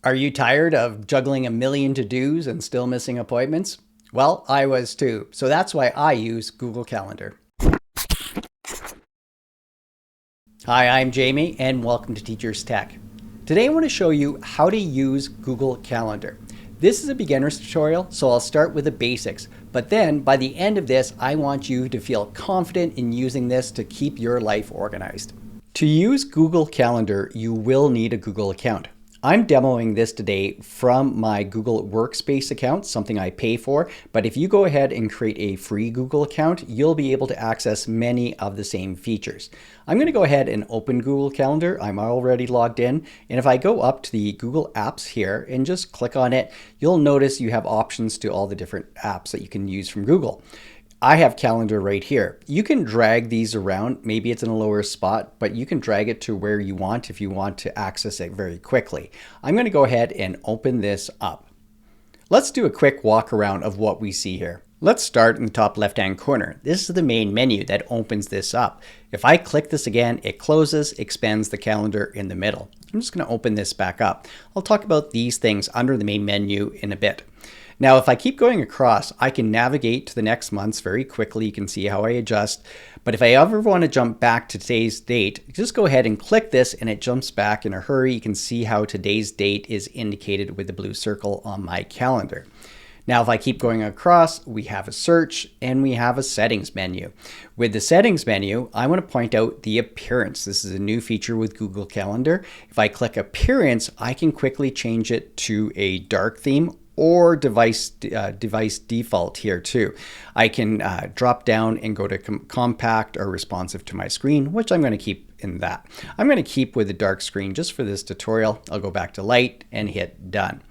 Are you tired of juggling a million to-dos and still missing appointments? Well, I was too. So that's why I use Google Calendar. Hi, I'm Jamie and welcome to Teachers Tech. Today I want to show you how to use Google Calendar. This is a beginner's tutorial, so I'll start with the basics. But then by the end of this, I want you to feel confident in using this to keep your life organized. To use Google Calendar, you will need a Google account. I'm demoing this today from my Google Workspace account, something I pay for, but if you go ahead and create a free Google account, you'll be able to access many of the same features. I'm going to go ahead and open Google Calendar. I'm already logged in, and if I go up to the Google Apps here and just click on it, you'll notice you have options to all the different apps that you can use from Google. I have Calendar right here. You can drag these around. Maybe it's in a lower spot, but you can drag it to where you want if you want to access it very quickly. I'm going to go ahead and open this up. Let's do a quick walk around of what we see here. Let's start in the top left-hand corner. This is the main menu that opens this up. If I click this again, it closes, expands the calendar in the middle. I'm just going to open this back up. I'll talk about these things under the main menu in a bit. Now, if I keep going across, I can navigate to the next months very quickly. You can see how I adjust. But if I ever want to jump back to today's date, just go ahead and click this and it jumps back in a hurry. You can see how today's date is indicated with the blue circle on my calendar. Now, if I keep going across, we have a search and we have a settings menu. With the settings menu, I want to point out the appearance. This is a new feature with Google Calendar. If I click appearance, I can quickly change it to a dark theme or device default here too. I can drop down and go to compact or responsive to my screen, which I'm going to keep in that. I'm going to keep with the dark screen just for this tutorial. I'll go back to light and hit done.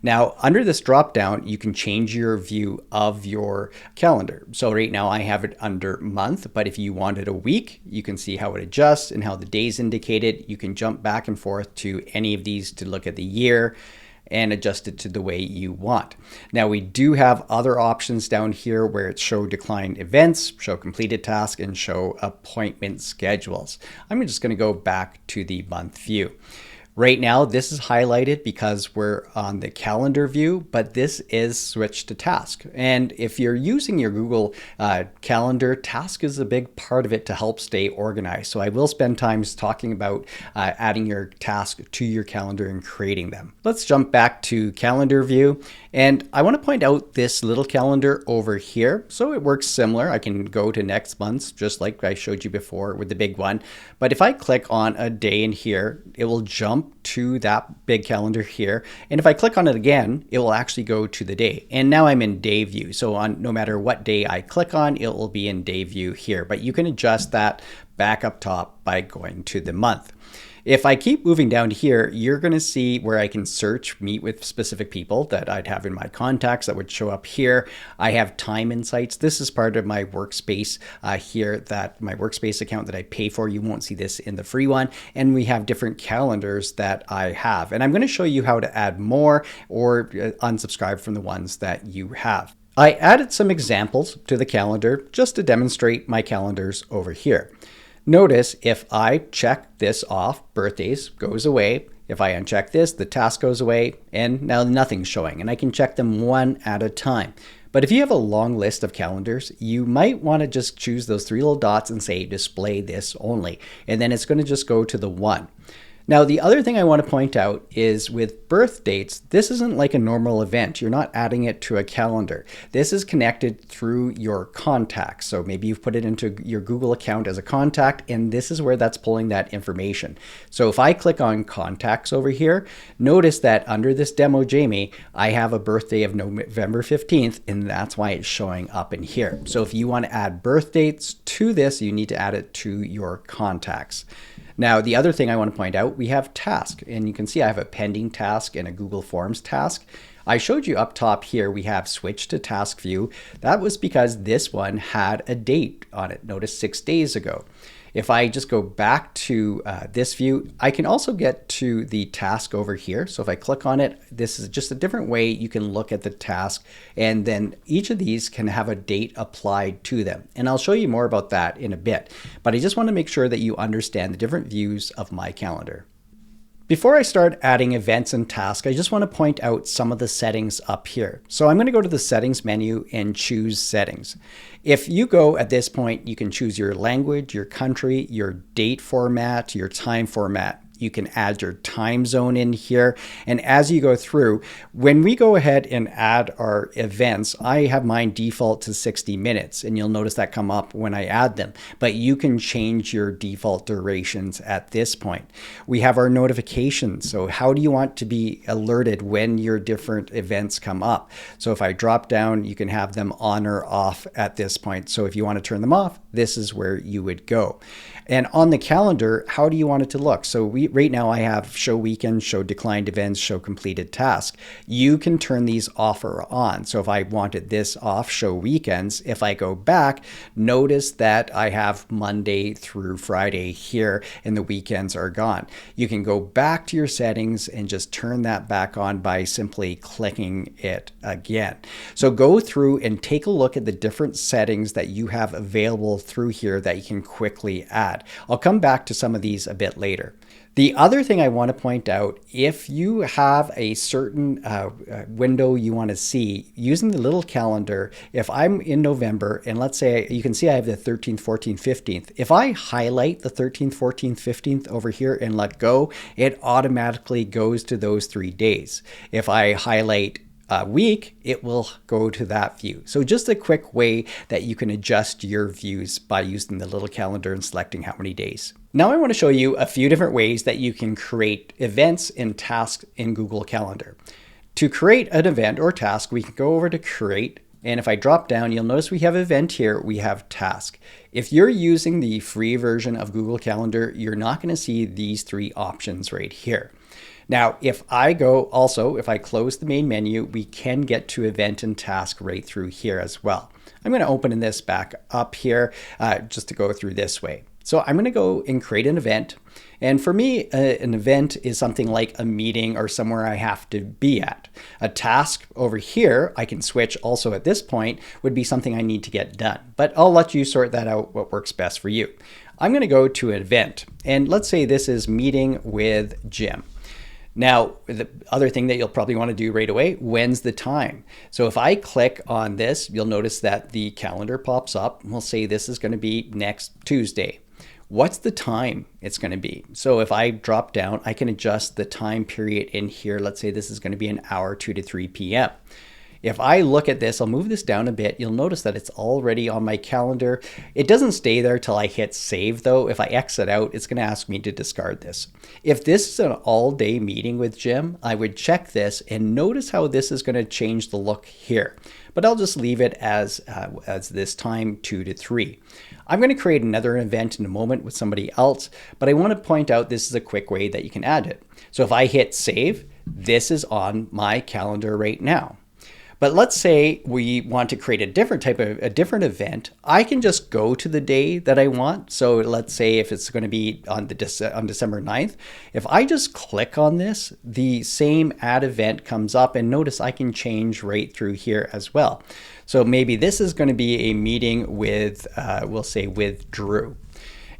Now, under this drop down, you can change your view of your calendar. So right now I have it under month, but if you wanted a week, you can see how it adjusts and how the days indicated. You can jump back and forth to any of these to look at the year and adjust it to the way you want. Now, we do have other options down here where it's show declined events, show completed tasks, and show appointment schedules. I'm just going to go back to the month view. Right now, this is highlighted because we're on the calendar view, but this is switched to task. And if you're using your Google Calendar, task is a big part of it to help stay organized. So I will spend time talking about adding your task to your calendar and creating them. Let's jump back to calendar view. And I want to point out this little calendar over here. So it works similar. I can go to next month's, just like I showed you before with the big one. But if I click on a day in here, it will jump to that big calendar here. And if I click on it again, it will actually go to the day. And now I'm in day view. So on no matter what day I click on, it will be in day view here. But you can adjust that back up top by going to the month. If I keep moving down here, you're going to see where I can search, meet with specific people that I'd have in my contacts that would show up here. I have time insights. This is part of my Workspace here, that my Workspace account that I pay for. You won't see this in the free one. And we have different calendars that I have. And I'm going to show you how to add more or unsubscribe from the ones that you have. I added some examples to the calendar just to demonstrate my calendars over here. Notice if I check this off, birthdays goes away. If I uncheck this, the task goes away, and now nothing's showing, and I can check them one at a time. But if you have a long list of calendars, you might want to just choose those three little dots and say display this only, and then it's going to just go to the one. Now, the other thing I want to point out is with birth dates, this isn't like a normal event. You're not adding it to a calendar. This is connected through your contacts. So maybe you've put it into your Google account as a contact, and this is where that's pulling that information. So if I click on contacts over here, notice that under this demo, Jamie, I have a birthday of November 15th, and that's why it's showing up in here. So if you want to add birth dates to this, you need to add it to your contacts. Now, the other thing I want to point out, we have task, and you can see I have a pending task and a Google Forms task. I showed you up top here, we have switched to task view. That was because this one had a date on it. Notice 6 days ago. If I just go back to this view, I can also get to the task over here. So if I click on it, this is just a different way you can look at the task, and then each of these can have a date applied to them. And I'll show you more about that in a bit, but I just want to make sure that you understand the different views of my calendar. Before I start adding events and tasks, I just want to point out some of the settings up here. So I'm going to go to the settings menu and choose settings. If you go at this point, you can choose your language, your country, your date format, your time format. You can add your time zone in here. And as you go through, when we go ahead and add our events, I have mine default to 60 minutes. And you'll notice that come up when I add them. But you can change your default durations at this point. We have our notifications. So how do you want to be alerted when your different events come up? So if I drop down, you can have them on or off at this point. So if you want to turn them off, this is where you would go. And on the calendar, how do you want it to look? So right now I have show weekends, show declined events, show completed tasks. You can turn these off or on. So if I wanted this off, show weekends, if I go back, notice that I have Monday through Friday here and the weekends are gone. You can go back to your settings and just turn that back on by simply clicking it again. So go through and take a look at the different settings that you have available through here that you can quickly add. I'll come back to some of these a bit later. The other thing I want to point out, if you have a certain window you want to see, using the little calendar, if I'm in November, and let's say you can see I have the 13th, 14th, 15th. If I highlight the 13th, 14th, 15th over here and let go, it automatically goes to those 3 days. If I highlight week, it will go to that view. So just a quick way that you can adjust your views by using the little calendar and selecting how many days. Now I want to show you a few different ways that you can create events and tasks in Google Calendar. To create an event or task, we can go over to create. And if I drop down, you'll notice we have event here, we have task. If you're using the free version of Google Calendar, you're not going to see these 3 options right here. Now, if I close the main menu, we can get to event and task right through here as well. I'm going to open this back up here just to go through this way. So I'm going to go and create an event. And for me, an event is something like a meeting or somewhere I have to be at. A task over here, I can switch also at this point, would be something I need to get done. But I'll let you sort that out, what works best for you. I'm going to go to an event. And let's say this is meeting with Jim. Now, the other thing that you'll probably want to do right away, when's the time? So if I click on this, you'll notice that the calendar pops up. We'll say this is going to be next Tuesday. What's the time it's going to be? So if I drop down, I can adjust the time period in here. Let's say this is going to be an hour, 2 to 3 p.m. If I look at this, I'll move this down a bit. You'll notice that it's already on my calendar. It doesn't stay there till I hit save though. If I exit out, it's going to ask me to discard this. If this is an all-day meeting with Jim, I would check this and notice how this is going to change the look here. But I'll just leave it as this time 2 to 3. I'm going to create another event in a moment with somebody else, but I want to point out this is a quick way that you can add it. So if I hit save, this is on my calendar right now. But let's say we want to create a different event. I can just go to the day that I want. So let's say if it's going to be on December 9th, if I just click on this, the same add event comes up, and notice I can change right through here as well. So maybe this is going to be a meeting with, we'll say with Drew.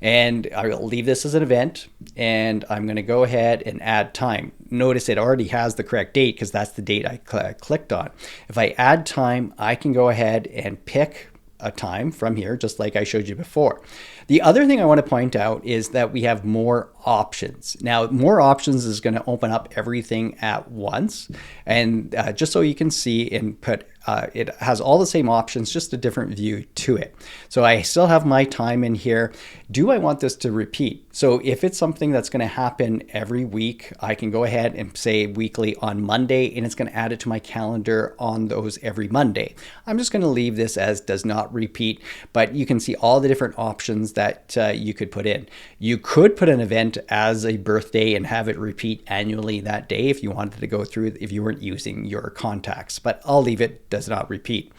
And I'll leave this as an event, and I'm going to go ahead and add time. Notice it already has the correct date because that's the date I clicked on. If I add time, I can go ahead and pick a time from here, just like I showed you before. The other thing I want to point out is that we have more options. Now, more options is going to open up everything at once. And just so you can see input, it has all the same options, just a different view to it. So I still have my time in here. Do I want this to repeat? So if it's something that's going to happen every week, I can go ahead and say weekly on Monday, and it's going to add it to my calendar on those every Monday. I'm just going to leave this as does not repeat, but you can see all the different options that you could put in. You could put an event as a birthday and have it repeat annually that day if you wanted to go through, if you weren't using your contacts, but I'll leave it does not repeat.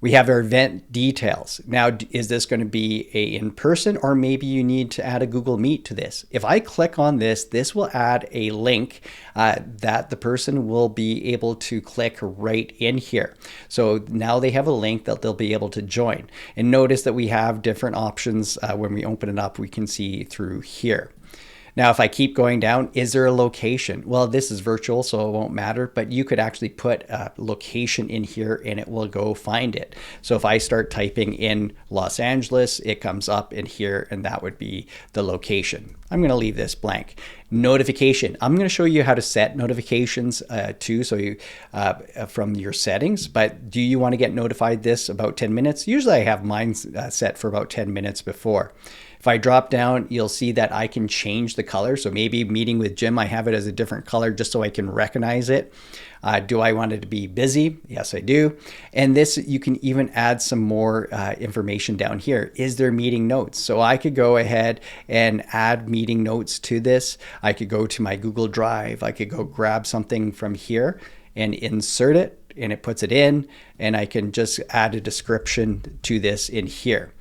We have our event details. Now, is this going to be a in-person, or maybe you need to add a Google Meet to this? If I click on this, this will add a link that the person will be able to click right in here. So now they have a link that they'll be able to join. And notice that we have different options. When we open it up, we can see through here. Now, if I keep going down, is there a location? Well, this is virtual, so it won't matter, but you could actually put a location in here and it will go find it. So if I start typing in Los Angeles, it comes up in here and that would be the location. I'm going to leave this blank. Notification. I'm going to show you how to set notifications too, so you from your settings. But do you want to get notified this about 10 minutes? Usually I have mine set for about 10 minutes before. If I drop down, you'll see that I can change the color. So maybe meeting with Jim, I have it as a different color just so I can recognize it. Do I want it to be busy? Yes, I do. And this, you can even add some more information down here. Is there meeting notes? So I could go ahead and add meeting notes to this. I could go to my Google Drive. I could go grab something from here and insert it, and it puts it in, and I can just add a description to this in here.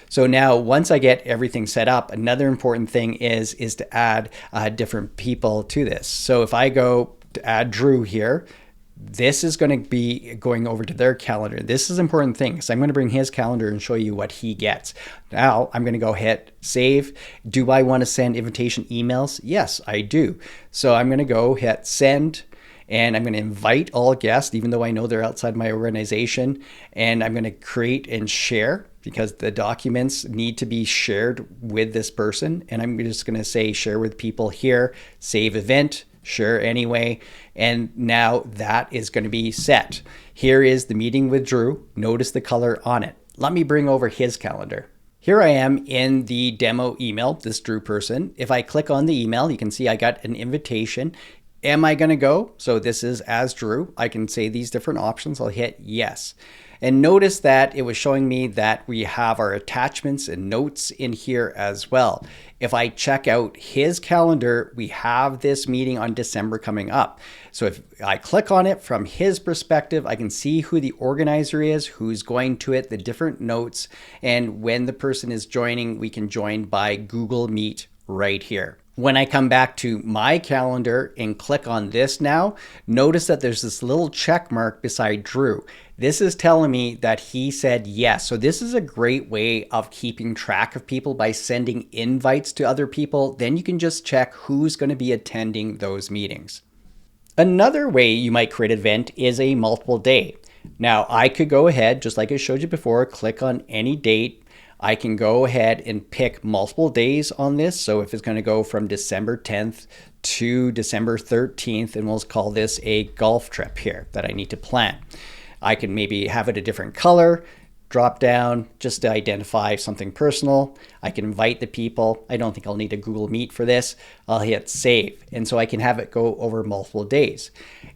So now once I get everything set up, another important thing is to add different people to this. So if I go to add Drew here, this is going to be going over to their calendar. This is an important thing. So I'm going to bring his calendar and show you what he gets. Now I'm going to go hit save. Do I want to send invitation emails? Yes, I do. So I'm going to go hit send. And I'm going to invite all guests, even though I know they're outside my organization. And I'm going to create and share because the documents need to be shared with this person. And I'm just going to say share with people here, save event, share anyway. And now that is going to be set. Here is the meeting with Drew. Notice the color on it. Let me bring over his calendar. Here I am in the demo email, this Drew person. If I click on the email, you can see I got an invitation. Am I going to go? So this is as Drew. I can say these different options. I'll hit yes. And notice that it was showing me that we have our attachments and notes in here as well. If I check out his calendar, we have this meeting on December coming up. So if I click on it from his perspective, I can see who the organizer is, who's going to it, the different notes, and when the person is joining, we can join by Google Meet right here. When I come back to my calendar and click on this now, notice that there's this little check mark beside Drew. This is telling me that he said yes. So this is a great way of keeping track of people by sending invites to other people. Then you can just check who's going to be attending those meetings. Another way you might create an event is a multiple day. Now I could go ahead, just like I showed you before, click on any date. I can go ahead and pick multiple days on this. So if it's going to go from December 10th to December 13th, and we'll call this a golf trip here that I need to plan. I can maybe have it a different color, drop down just to identify something personal. I can invite the people. I don't think I'll need a Google Meet for this. I'll hit save. And so I can have it go over multiple days.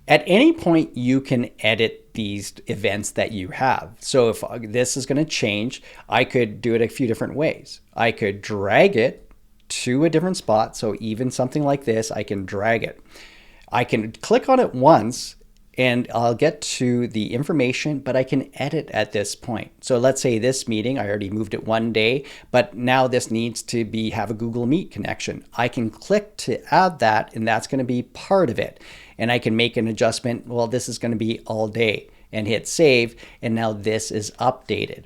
At any point, you can edit these events that you have. So if this is going to change, I could do it a few different ways. I could drag it to a different spot. So even something like this, I can drag it. I can click on it once and I'll get to the information, but I can edit at this point. So let's say this meeting, I already moved it one day, but now this needs to have a Google Meet connection. I can click to add that, and that's going to be part of it. And I can make an adjustment. Well, this is going to be all day, and hit save. And now this is updated.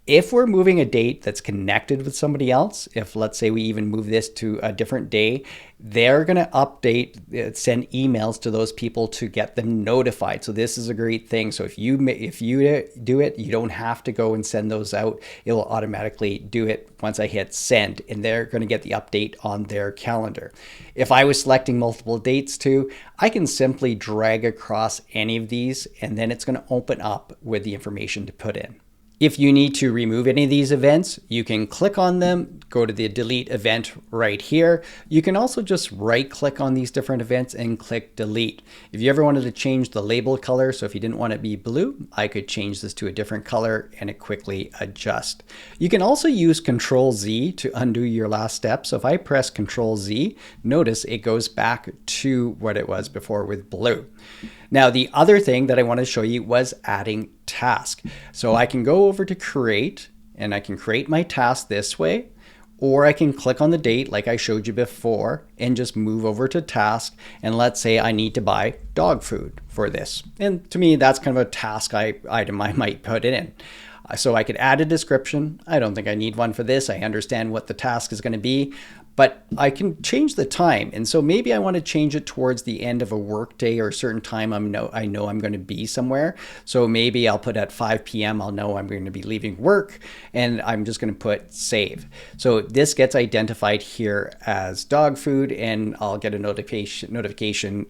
If we're moving a date that's connected with somebody else, if let's say we even move this to a different day, they're going to update, send emails to those people to get them notified. So this is a great thing. So if you do it, you don't have to go and send those out. It will automatically do it once I hit send, and they're going to get the update on their calendar. If I was selecting multiple dates too, I can simply drag across any of these, and then it's going to open up with the information to put in. If you need to remove any of these events, you can click on them, go to the delete event right here. You can also just right click on these different events and click delete. If you ever wanted to change the label color, so if you didn't want it to be blue, I could change this to a different color and it quickly adjust. You can also use Control Z to undo your last step. So if I press Control Z, notice it goes back to what it was before with blue. Now, the other thing that I want to show you was adding task. So I can go over to create, and I can create my task this way, or I can click on the date like I showed you before and just move over to task. And let's say I need to buy dog food for this. And to me, that's kind of a task item I might put it in. So I could add a description. I don't think I need one for this. I understand what the task is going to be. but I can change the time. And so maybe I want to change it towards the end of a work day or a certain time I know I'm going to be somewhere. So maybe I'll put at 5 p.m. I'll know I'm going to be leaving work, and I'm just going to put save. So this gets identified here as dog food, and I'll get a notification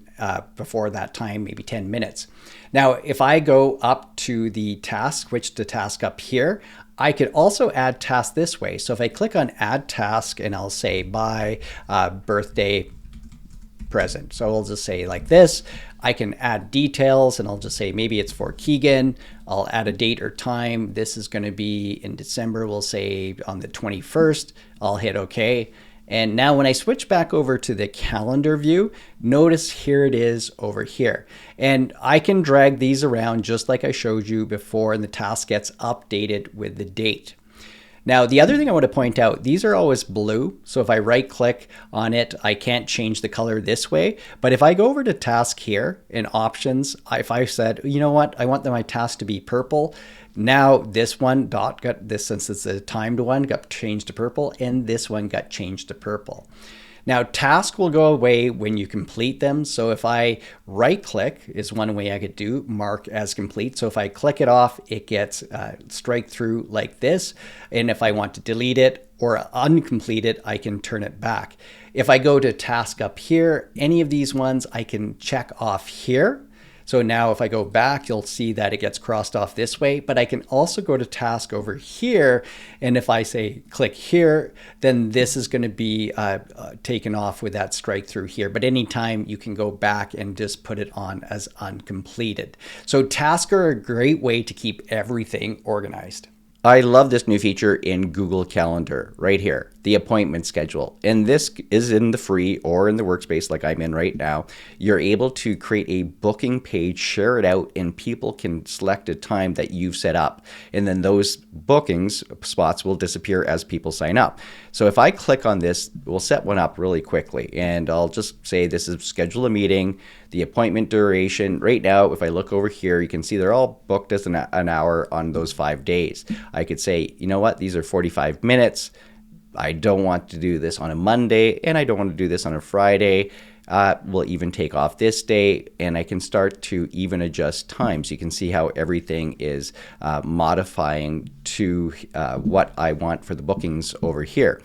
before that time, maybe 10 minutes. Now, if I go up to the task, switch to task up here, I could also add tasks this way. So if I click on add task and I'll say by birthday present. So I'll just say like this. I can add details and I'll just say maybe it's for Keegan. I'll add a date or time. This is going to be in December. We'll say on the 21st. I'll hit OK. And now when I switch back over to the calendar view, notice here it is over here. And I can drag these around just like I showed you before, and the task gets updated with the date. Now, the other thing I want to point out, these are always blue. So if I right click on it, I can't change the color this way. But if I go over to task here in options, if I said, you know what, I want my task to be purple. Now this one got this, since it's a timed one, got changed to purple, and this one got changed to purple. Now, task will go away when you complete them. So if I right click is one way I could do mark as complete. So if I click it off, it gets strike through like this. And if I want to delete it or uncomplete it, I can turn it back. If I go to task up here, any of these ones I can check off here. So now if I go back, you'll see that it gets crossed off this way, but I can also go to task over here. And if I say click here, then this is going to be taken off with that strike through here. But anytime you can go back and just put it on as uncompleted. So tasks are a great way to keep everything organized. I love this new feature in Google Calendar right here, the appointment schedule. And this is in the free or in the Workspace like I'm in right now. You're able to create a booking page, share it out, and people can select a time that you've set up. And then those bookings spots will disappear as people sign up. So if I click on this, we'll set one up really quickly. And I'll just say this is schedule a meeting, the appointment duration. Right now, if I look over here, you can see they're all booked as an hour on those 5 days. I could say, you know what, these are 45 minutes. I don't want to do this on a Monday, and I don't want to do this on a Friday. We'll even take off this day, and I can start to even adjust times. You can see how everything is modifying to what I want for the bookings over here.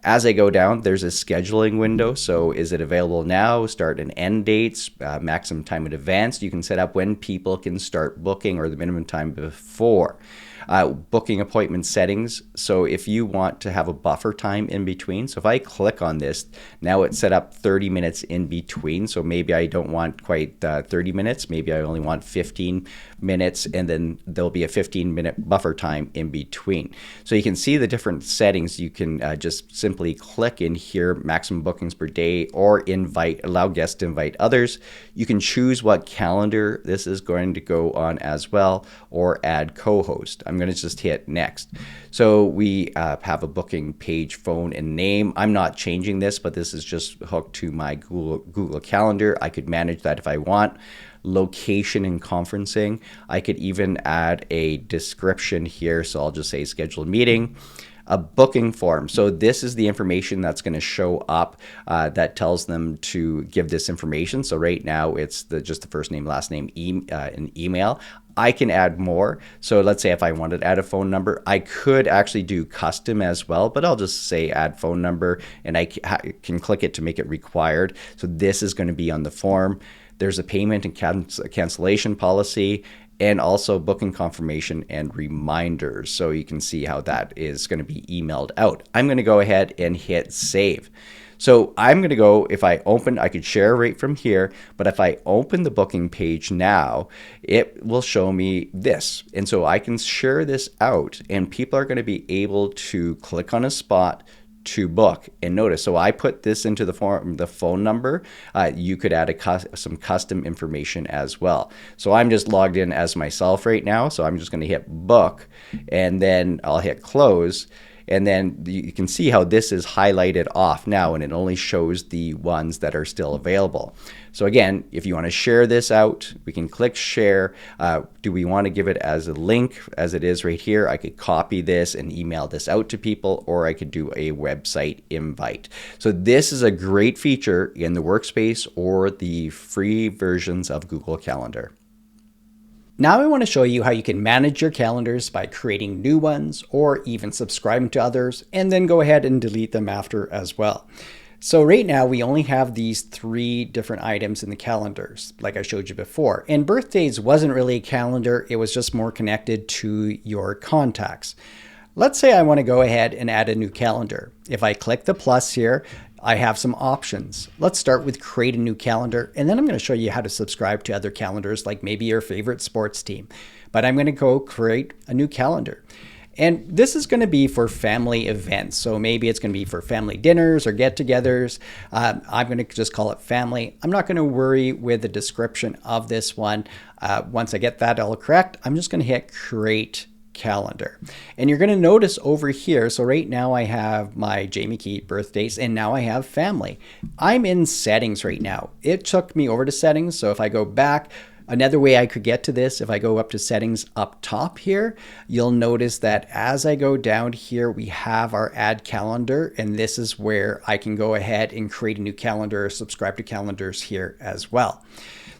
As I go down, there's a scheduling window. So is it available now? Start and end dates, maximum time in advance. You can set up when people can start booking or the minimum time before. Booking appointment settings. So if you want to have a buffer time in between, so if I click on this, now it's set up 30 minutes in between. So maybe I don't want quite 30 minutes. Maybe I only want 15 minutes, and then there'll be a 15-minute buffer time in between. So you can see the different settings. You can just simply click in here, maximum bookings per day, or allow guests to invite others. You can choose what calendar this is going to go on as well, or add co-host. I'm going to just hit next. So we have a booking page, phone, and name. I'm not changing this, but this is just hooked to my Google Calendar. I could manage that if I want. Location and conferencing. I could even add a description here. So I'll just say scheduled meeting. A booking form. So this is the information that's going to show up that tells them to give this information. So right now it's just the first name, last name, and email. I can add more. So let's say if I wanted to add a phone number, I could actually do custom as well, but I'll just say add phone number, and I can click it to make it required. So this is going to be on the form. There's a payment and cancellation policy, and also booking confirmation and reminders. So you can see how that is going to be emailed out. I'm going to go ahead and hit save. So I'm going to go, if I open, I could share right from here, but if I open the booking page now, it will show me this. And so I can share this out, and people are going to be able to click on a spot to book. And notice, so I put this into the form, the phone number. You could add some custom information as well. So I'm just logged in as myself right now. So I'm just going to hit book, and then I'll hit close. And then you can see how this is highlighted off now, and it only shows the ones that are still available. So again, if you want to share this out, we can click share. Do we want to give it as a link as it is right here? I could copy this and email this out to people, or I could do a website invite. So this is a great feature in the Workspace or the free versions of Google Calendar. Now I want to show you how you can manage your calendars by creating new ones or even subscribing to others, and then go ahead and delete them after as well. So right now we only have these 3 different items in the calendars, like I showed you before. And birthdays wasn't really a calendar, it was just more connected to your contacts. Let's say I want to go ahead and add a new calendar. If I click the plus here, I have some options. Let's start with create a new calendar, and then I'm going to show you how to subscribe to other calendars, like maybe your favorite sports team. But I'm going to go create a new calendar. And this is going to be for family events. So maybe it's going to be for family dinners or get-togethers. I'm going to just call it family. I'm not going to worry with the description of this one. Once I get that all correct, I'm just going to hit create calendar. And you're going to notice over here, so right now I have my Jamie Keat birthdays, and now I have family. I'm in settings right now. It took me over to settings. So if I go back, another way I could get to this, if I go up to settings up top here, you'll notice that as I go down here, we have our add calendar, and this is where I can go ahead and create a new calendar or subscribe to calendars here as well.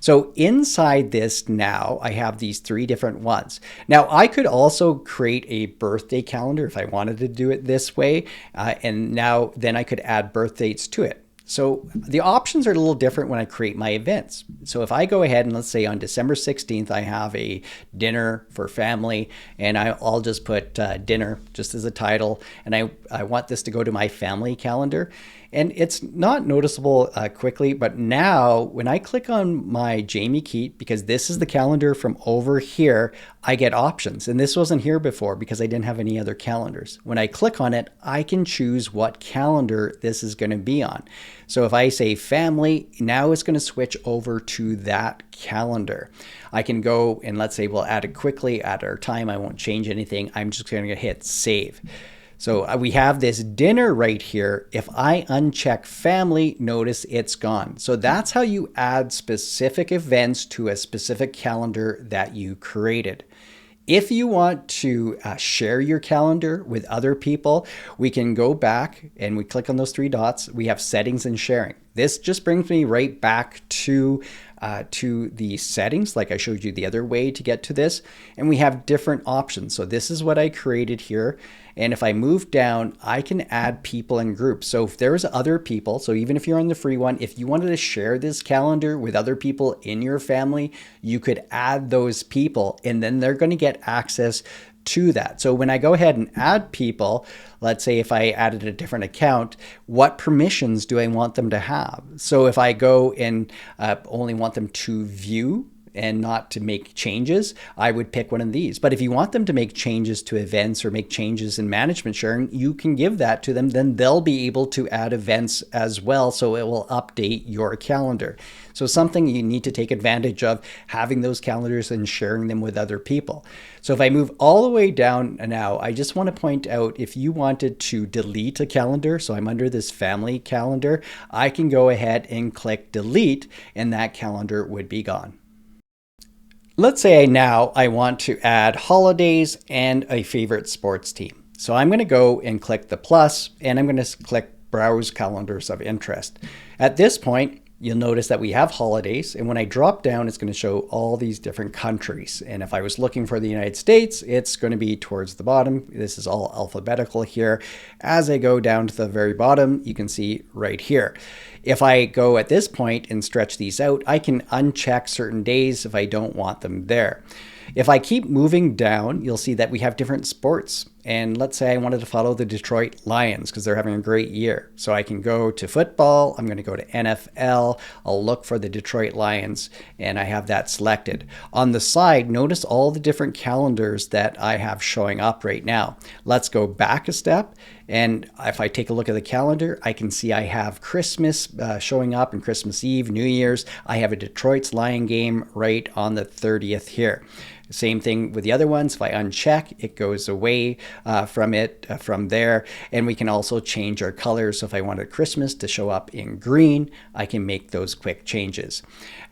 So inside this now, I have these 3 different ones. Now I could also create a birthday calendar if I wanted to do it this way, and now then I could add birth dates to it. So the options are a little different when I create my events. So if I go ahead and let's say on December 16th, I have a dinner for family, and I'll just put dinner just as a title, and I want this to go to my family calendar. And it's not noticeable quickly, but now when I click on my Jamie Keat, because this is the calendar from over here, I get options. And this wasn't here before because I didn't have any other calendars. When I click on it, I can choose what calendar this is going to be on. So if I say family, now it's going to switch over to that calendar. I can go and let's say we'll add it quickly at our time. I won't change anything. I'm just going to hit save. So we have this dinner right here. If I uncheck family, notice it's gone. So that's how you add specific events to a specific calendar that you created. If you want to share your calendar with other people, we can go back and we click on those 3 dots. We have settings and sharing. This just brings me right back to the settings, like I showed you the other way to get to this. And we have different options. So this is what I created here. And if I move down, I can add people and groups. So if there's other people, so even if you're on the free one, if you wanted to share this calendar with other people in your family, you could add those people, and then they're going to get access to that. So when I go ahead and add people, let's say if I added a different account, what permissions do I want them to have? So if I go and only want them to view and not to make changes, I would pick one of these. But if you want them to make changes to events or make changes in management sharing, you can give that to them. Then they'll be able to add events as well. So it will update your calendar. So something you need to take advantage of, having those calendars and sharing them with other people. So if I move all the way down now, I just want to point out, if you wanted to delete a calendar, so I'm under this family calendar, I can go ahead and click delete, and that calendar would be gone. Let's say now I want to add holidays and a favorite sports team. So I'm going to go and click the plus, and I'm going to click browse calendars of interest. At this point, you'll notice that we have holidays, and when I drop down, it's going to show all these different countries. And if I was looking for the United States, it's going to be towards the bottom. This is all alphabetical here. As I go down to the very bottom, you can see right here. If I go at this point and stretch these out, I can uncheck certain days if I don't want them there. If I keep moving down, you'll see that we have different sports. And let's say I wanted to follow the Detroit Lions because they're having a great year. So I can go to football, I'm going to go to NFL, I'll look for the Detroit Lions, and I have that selected. On the side, notice all the different calendars that I have showing up right now. Let's go back a step. And if I take a look at the calendar, I can see I have Christmas showing up and Christmas Eve, New Year's. I have a Detroit's Lion game right on the 30th here. Same thing with the other ones. If I uncheck, it goes away from there. And we can also change our colors. So if I wanted Christmas to show up in green, I can make those quick changes.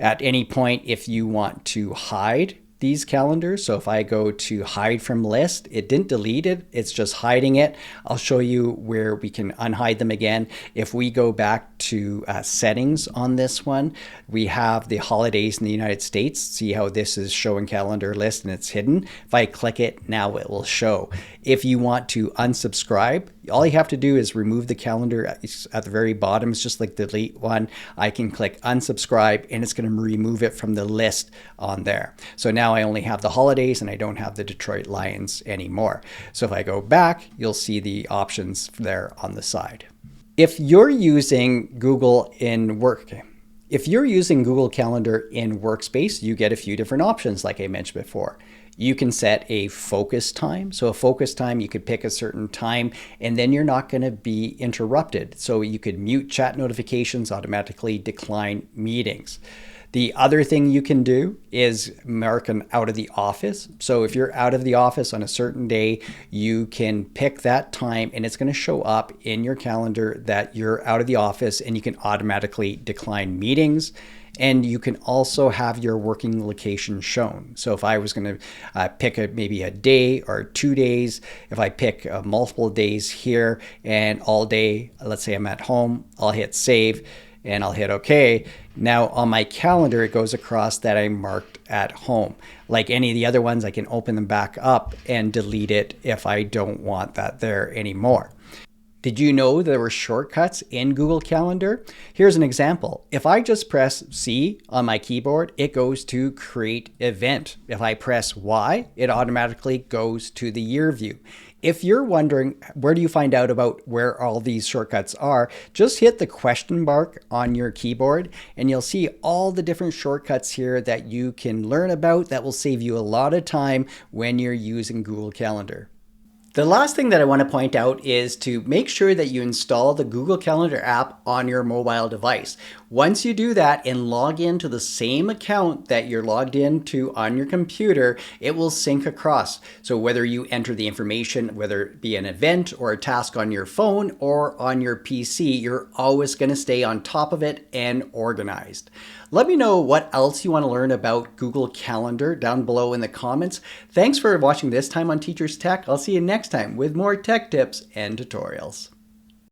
At any point, if you want to hide these calendars, so if I go to hide from list, it didn't delete it, it's just hiding it. I'll show you where we can unhide them again. If we go back to settings on this one, we have the holidays in the United States. See how this is showing calendar list and it's hidden. If I click it, now it will show. If you want to unsubscribe, all you have to do is remove the calendar at the very bottom. It's just like delete one. I can click unsubscribe and it's going to remove it from the list on there. So now I only have the holidays and I don't have the Detroit Lions anymore. So if I go back, you'll see the options there on the side. If you're using Google Calendar in Workspace, you get a few different options like I mentioned before. You can set a focus time. So a focus time, you could pick a certain time and then you're not going to be interrupted. So you could mute chat notifications, automatically decline meetings. The other thing you can do is mark an out of the office. So if you're out of the office on a certain day, you can pick that time and it's going to show up in your calendar that you're out of the office and you can automatically decline meetings. And you can also have your working location shown. So if I was going to pick maybe a day or 2 days, if I pick multiple days here and all day, let's say I'm at home, I'll hit save and I'll hit OK. Now on my calendar, it goes across that I marked at home. Like any of the other ones, I can open them back up and delete it if I don't want that there anymore. Did you know there were shortcuts in Google Calendar? Here's an example. If I just press C on my keyboard, it goes to create event. If I press Y, it automatically goes to the year view. If you're wondering where do you find out about where all these shortcuts are, just hit the question mark on your keyboard and you'll see all the different shortcuts here that you can learn about that will save you a lot of time when you're using Google Calendar. The last thing that I want to point out is to make sure that you install the Google Calendar app on your mobile device. Once you do that and log into the same account that you're logged into on your computer, it will sync across. So whether you enter the information, whether it be an event or a task on your phone or on your PC, you're always going to stay on top of it and organized. Let me know what else you want to learn about Google Calendar down below in the comments. Thanks for watching this time on Teachers Tech. I'll see you next time with more tech tips and tutorials.